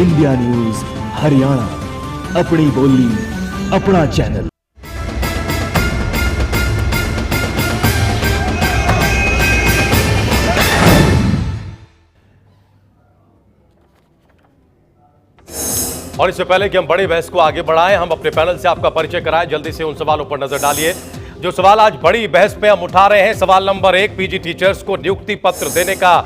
India news Haryana, अपनी बोली अपना चैनल। और इससे पहले कि हम बड़ी बहस को आगे बढ़ाएं, हम अपने पैनल से आपका परिचय कराएं। जल्दी से उन सवालों पर नजर डालिए जो सवाल आज बड़ी बहस में हम उठा रहे हैं। सवाल नंबर 1, पीजी टीचर्स को नियुक्ति पत्र देने का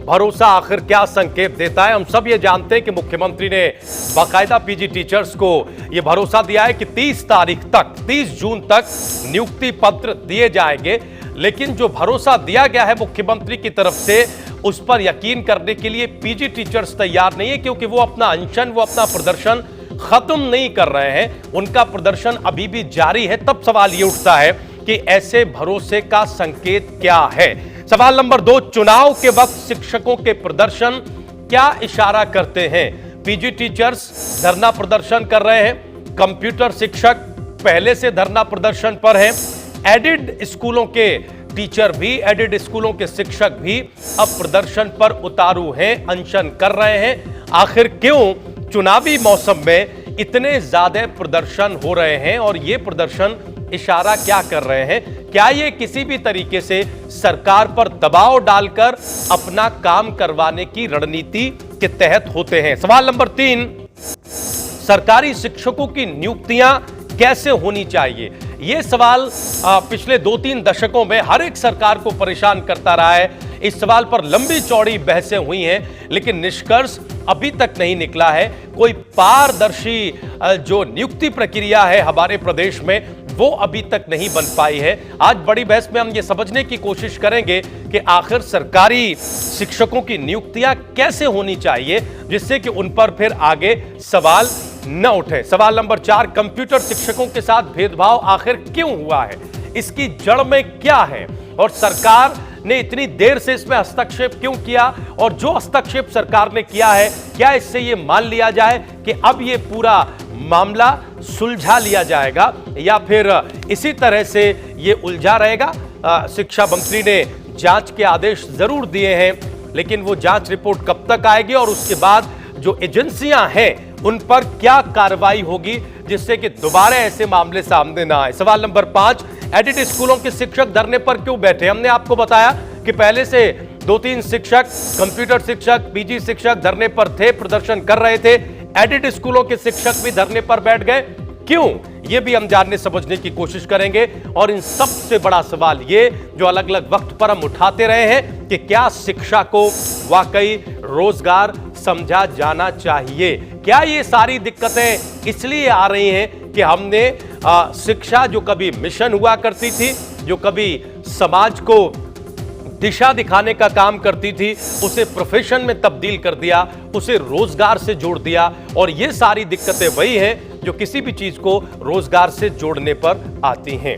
भरोसा आखिर क्या संकेत देता है? हम सब ये जानते हैं कि मुख्यमंत्री ने बाकायदा पीजी टीचर्स को यह भरोसा दिया है कि 30 जून तक नियुक्ति पत्र दिए जाएंगे, लेकिन जो भरोसा दिया गया है मुख्यमंत्री की तरफ से, उस पर यकीन करने के लिए पीजी टीचर्स तैयार नहीं है, क्योंकि वो अपना अनशन, वो अपना प्रदर्शन खत्म नहीं कर रहे हैं, उनका प्रदर्शन अभी भी जारी है। तब सवाल ये उठता है कि ऐसे भरोसे का संकेत क्या है? सवाल नंबर 2, चुनाव के वक्त शिक्षकों के प्रदर्शन क्या इशारा करते हैं? पीजी टीचर्स धरना प्रदर्शन कर रहे हैं, कंप्यूटर शिक्षक पहले से धरना प्रदर्शन पर हैं, एडिड स्कूलों के टीचर भी, एडिड स्कूलों के शिक्षक भी अब प्रदर्शन पर उतारू हैं, अनशन कर रहे हैं। आखिर क्यों चुनावी मौसम में इतने ज्यादा प्रदर्शन हो रहे हैं और ये प्रदर्शन इशारा क्या कर रहे हैं? क्या ये किसी भी तरीके से सरकार पर दबाव डालकर अपना काम करवाने की रणनीति के तहत होते हैं? सवाल नंबर 3, सरकारी शिक्षकों की नियुक्तियां कैसे होनी चाहिए? यह सवाल पिछले 2-3 दशकों में हर एक सरकार को परेशान करता रहा है। इस सवाल पर लंबी चौड़ी बहसें हुई हैं, लेकिन निष्कर्ष अभी तक नहीं निकला है। कोई पारदर्शी जो नियुक्ति प्रक्रिया है हमारे प्रदेश में, वो अभी तक नहीं बन पाई है। आज बड़ी बहस में हम ये समझने की कोशिश करेंगे कि आखिर सरकारी शिक्षकों की नियुक्तियां कैसे होनी चाहिए, जिससे कि उन पर फिर आगे सवाल न उठे। सवाल नंबर 4, कंप्यूटर शिक्षकों के साथ भेदभाव आखिर क्यों हुआ है? इसकी जड़ में क्या है और सरकार ने इतनी देर से इसमें हस्तक्षेप क्यों किया? और जो हस्तक्षेप सरकार ने किया है, क्या इससे यह मान लिया जाए कि अब यह पूरा मामला सुलझा लिया जाएगा या फिर इसी तरह से यह उलझा रहेगा? शिक्षा मंत्री ने जांच के आदेश जरूर दिए हैं, लेकिन वो जांच रिपोर्ट कब तक आएगी और उसके बाद जो एजेंसियां हैं उन पर क्या कार्रवाई होगी, जिससे कि दोबारा ऐसे मामले सामने ना आए? सवाल नंबर 5, एडिड स्कूलों के शिक्षक धरने पर क्यों बैठे? हमने आपको बताया कि पहले से 2-3 शिक्षक, कंप्यूटर शिक्षक, पीजी शिक्षक धरने पर थे, प्रदर्शन कर रहे थे। एडिड स्कूलों के शिक्षक भी धरने पर बैठ गए, क्यों? यह भी हम जानने समझने की कोशिश करेंगे। और इन सबसे बड़ा सवाल ये जो अलग अलग वक्त पर हम उठाते रहे हैं कि क्या शिक्षा को वाकई रोजगार समझा जाना चाहिए? क्या ये सारी दिक्कतें इसलिए आ रही हैं कि हमने शिक्षा जो कभी मिशन हुआ करती थी, जो कभी समाज को दिशा दिखाने का काम करती थी, उसे प्रोफेशन में तब्दील कर दिया, उसे रोजगार से जोड़ दिया। और ये सारी दिक्कतें वही हैं जो किसी भी चीज को रोजगार से जोड़ने पर आती हैं।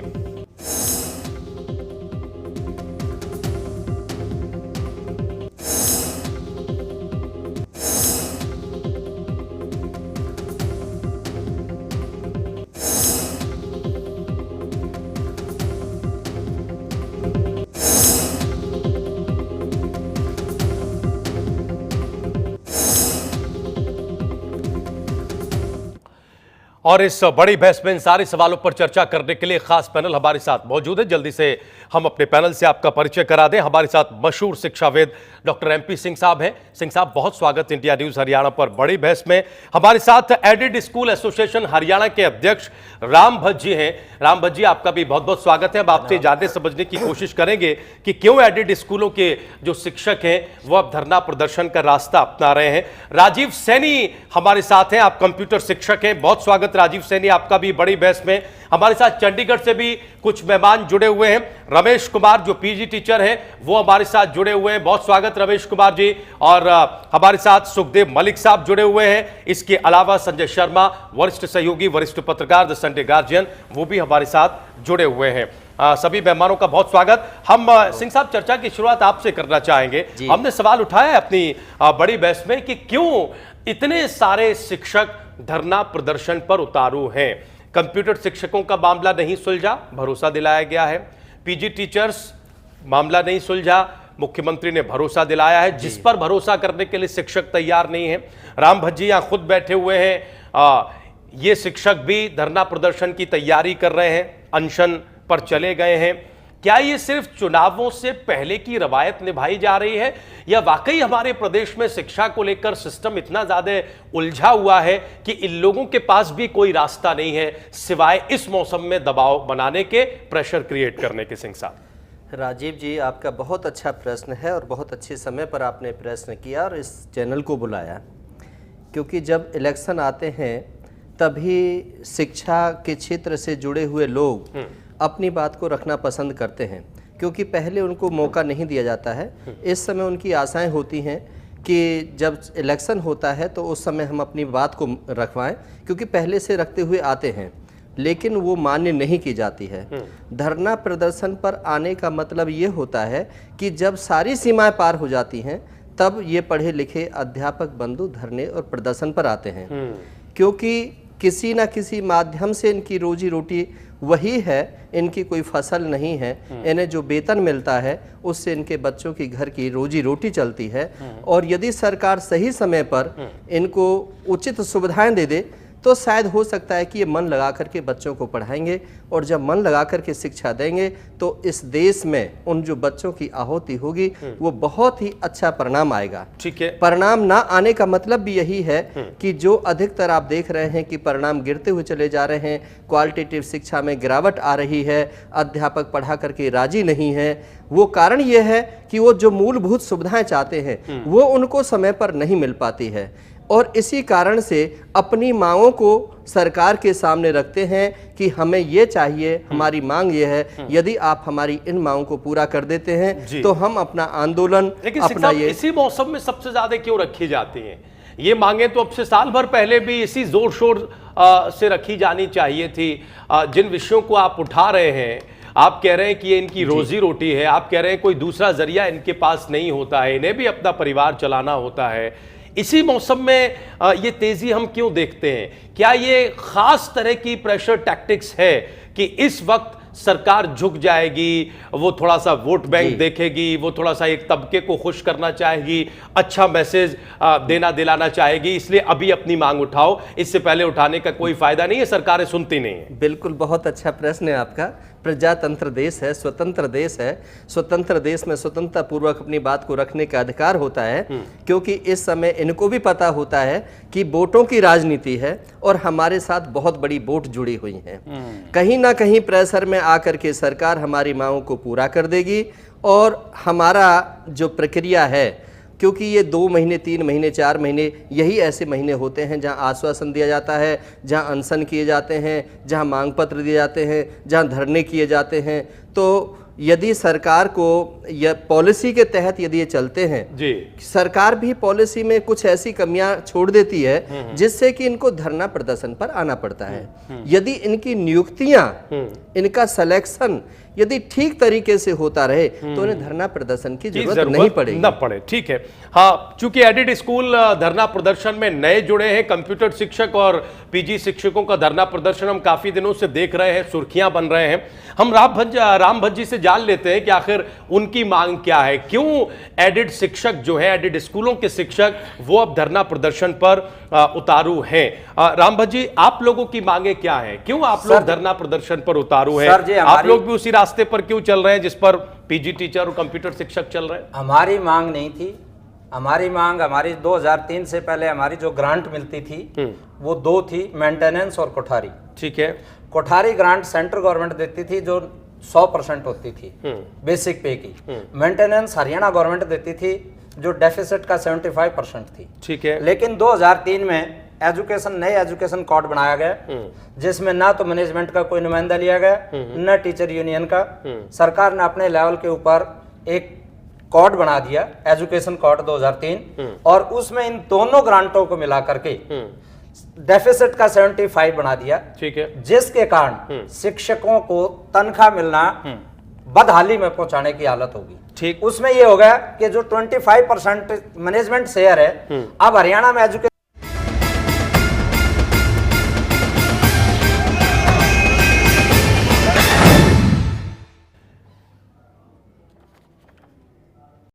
और इस बड़ी बहस में इन सारे सवालों पर चर्चा करने के लिए खास पैनल हमारे साथ मौजूद है। जल्दी से हम अपने पैनल से आपका परिचय करा दें। हमारे साथ मशहूर शिक्षाविद डॉक्टर MP सिंह साहब हैं। सिंह साहब, बहुत स्वागत इंडिया न्यूज हरियाणा पर बड़ी बहस में। हमारे साथ एडिड स्कूल एसोसिएशन हरियाणा के अध्यक्ष राम भट्ट जी हैं। राम भट्ट जी, आपका भी बहुत बहुत स्वागत है। अब आपसे जानने समझने की कोशिश करेंगे कि क्यों एडिड स्कूलों के जो शिक्षक हैं वो अब धरना प्रदर्शन का रास्ता अपना रहे हैं। राजीव सैनी हमारे साथ हैं, आप कंप्यूटर शिक्षक हैं। बहुत स्वागत राजीव सैनी, आपका भी बड़ी बहस में। हमारे साथ चंडीगढ़ से भी कुछ मेहमान जुड़े हुए हैं। रमेश कुमार जो पीजी टीचर हैं वो हमारे साथ जुड़े हुए हैं। बहुत स्वागत रमेश कुमार जी। और हमारे साथ सुखदेव मलिक साहब जुड़े हुए हैं। इसके अलावा संजय शर्मा, वरिष्ठ सहयोगी, वरिष्ठ पत्रकार द संडे गार्जियन, वो भी हमारे साथ जुड़े हुए हैं। सभी मेहमानों का बहुत स्वागत। हम सिंह साहब चर्चा की शुरुआत आपसे करना चाहेंगे। हमने सवाल उठाया है अपनी बड़ी बहस में कि क्यों इतने सारे शिक्षक धरना प्रदर्शन पर उतारू हैं। कंप्यूटर शिक्षकों का मामला नहीं सुलझा, भरोसा दिलाया गया है। पीजी टीचर्स मामला नहीं सुलझा, मुख्यमंत्री ने भरोसा दिलाया है, जिस पर भरोसा करने के लिए शिक्षक तैयार नहीं है। राम भज्जी यहाँ खुद बैठे हुए हैं, ये शिक्षक भी धरना प्रदर्शन की तैयारी कर रहे हैं, अनशन पर चले गए हैं। क्या ये सिर्फ चुनावों से पहले की रवायत निभाई जा रही है, या वाकई हमारे प्रदेश में शिक्षा को लेकर सिस्टम इतना ज्यादा उलझा हुआ है कि इन लोगों के पास भी कोई रास्ता नहीं है सिवाय इस मौसम में दबाव बनाने के, प्रेशर क्रिएट करने के? सिंह साहब। राजीव जी, आपका बहुत अच्छा प्रश्न है और बहुत अच्छे समय पर आपने प्रश्न किया और इस चैनल को बुलाया, क्योंकि जब इलेक्शन आते हैं तभी शिक्षा के क्षेत्र से जुड़े हुए लोग अपनी बात को रखना पसंद करते हैं, क्योंकि पहले उनको मौका नहीं दिया जाता है। इस समय उनकी आशाएं होती हैं कि जब इलेक्शन होता है तो उस समय हम अपनी बात को रखवाएं, क्योंकि पहले से रखते हुए आते हैं, लेकिन वो मान्य नहीं की जाती है। धरना प्रदर्शन पर आने का मतलब ये होता है कि जब सारी सीमाएं पार हो जाती हैं तब ये पढ़े लिखे अध्यापक बंधु धरने और प्रदर्शन पर आते हैं, क्योंकि किसी ना किसी माध्यम से इनकी रोजी रोटी वही है, इनकी कोई फसल नहीं है। इन्हें जो वेतन मिलता है उससे इनके बच्चों की घर की रोजी रोटी चलती है। और यदि सरकार सही समय पर इनको उचित सुविधाएं दे दे तो शायद हो सकता है कि ये मन लगा करके बच्चों को पढ़ाएंगे, और जब मन लगा करके शिक्षा देंगे तो इस देश में उन जो बच्चों की आहुति होगी वो बहुत ही अच्छा परिणाम आएगा। ठीक है। परिणाम ना आने का मतलब भी यही है कि जो अधिकतर आप देख रहे हैं कि परिणाम गिरते हुए चले जा रहे हैं, क्वालिटेटिव शिक्षा में गिरावट आ रही है, अध्यापक पढ़ा करके राजी नहीं है, वो कारण ये है कि वो जो मूलभूत सुविधाएं चाहते हैं वो उनको समय पर नहीं मिल पाती है, और इसी कारण से अपनी मांगों को सरकार के सामने रखते हैं कि हमें ये चाहिए, हमारी मांग ये है, यदि आप हमारी इन मांगों को पूरा कर देते हैं तो हम अपना आंदोलन, लेकिन अपना ये इसी मौसम में सबसे ज्यादा क्यों रखी जाती हैं ये मांगे? तो अब से साल भर पहले भी इसी जोर शोर से रखी जानी चाहिए थी। जिन विषयों को आप उठा रहे हैं, आप कह रहे हैं कि ये इनकी रोजी रोटी है, आप कह रहे हैं कोई दूसरा जरिया इनके पास नहीं होता है, इन्हें भी अपना परिवार चलाना होता है, इसी मौसम में ये तेजी हम क्यों देखते हैं? क्या ये खास तरह की प्रेशर टैक्टिक्स है कि इस वक्त सरकार झुक जाएगी, वो थोड़ा सा वोट बैंक देखेगी, वो थोड़ा सा एक तबके को खुश करना चाहेगी, अच्छा मैसेज देना दिलाना चाहेगी, इसलिए अभी अपनी मांग उठाओ, इससे पहले उठाने का कोई फायदा नहीं है, सरकारें सुनती नहीं है? बिल्कुल, बहुत अच्छा प्रश्न है आपका। प्रजातंत्र देश है, स्वतंत्र देश है, स्वतंत्र देश में स्वतंत्रता पूर्वक अपनी बात को रखने का अधिकार होता है, क्योंकि इस समय इनको भी पता होता है कि वोटों की राजनीति है और हमारे साथ बहुत बड़ी वोट जुड़ी हुई हैं। कहीं ना कहीं प्रेशर में आकर के सरकार हमारी मांगों को पूरा कर देगी, और हमारा जो प्रक्रिया है, क्योंकि ये 2 महीने 3 महीने 4 महीने यही ऐसे महीने होते हैं जहां आश्वासन दिया जाता है, जहां अनशन किए जाते हैं, जहां मांग पत्र दिए जाते हैं, जहां धरने किए जाते हैं। तो यदि सरकार को यह पॉलिसी के तहत यदि ये चलते हैं जी, सरकार भी पॉलिसी में कुछ ऐसी कमियां छोड़ देती है जिससे कि इनको धरना प्रदर्शन पर आना पड़ता है। यदि इनकी नियुक्तियां, इनका सिलेक्शन यदि ठीक तरीके से होता रहे तो उन्हें धरना प्रदर्शन की जरूरत नहीं पड़ेगी। न पड़े, ठीक है। हाँ, चूंकि एडिड स्कूल धरना प्रदर्शन में नए जुड़े हैं, कंप्यूटर शिक्षक और पीजी शिक्षकों का धरना प्रदर्शन हम काफी दिनों से देख रहे हैं, सुर्खियां बन रहे हैं। हम राम भज्जी से जान लेते हैं कि आखिर उनकी मांग क्या है, क्यों एडिड शिक्षक जो है, एडिड स्कूलों के शिक्षक, वो अब धरना प्रदर्शन पर उतारू हैं। राम भज्जी, आप लोगों की मांगे क्या है, क्यों आप लोग धरना प्रदर्शन पर उतारू हैं? आप लोग भी उसी रास्ते पर क्यों चल रहे हैं जिस पर पीजी टीचर और कंप्यूटर शिक्षक चल रहे हैं? हमारी मांग नहीं थी, हमारी मांग, हमारी 2003 से पहले हमारी जो ग्रांट मिलती थी वो 2 थी, मेंटेनेंस और कोठारी। ठीक है। कोठारी ग्रांट सेंट्रल गवर्नमेंट देती थी जो 100% होती थी बेसिक पे की। मेंटेनेंस हरियाणा गवर्नमेंट देती थी जो डेफिसिट का 75% थी। ठीक है। लेकिन 2003 में नए एजुकेशन कोड बनाया गया जिसमें ना तो मैनेजमेंट का कोई नुमाइंदा लिया गया, न टीचर यूनियन का। सरकार ने अपने लेवल के ऊपर एक कोड बना दिया, एजुकेशन कोड 2003, और उसमें इन दोनों ग्रांटों को मिला करके डेफिसिट का 75 बना दिया। ठीक है। जिसके कारण शिक्षकों को तनख्वाह मिलना बदहाली में पहुंचाने की हालत होगी। ठीक। उसमें यह हो गया कि जो 25% मैनेजमेंट शेयर है, अब हरियाणा में एजुकेशन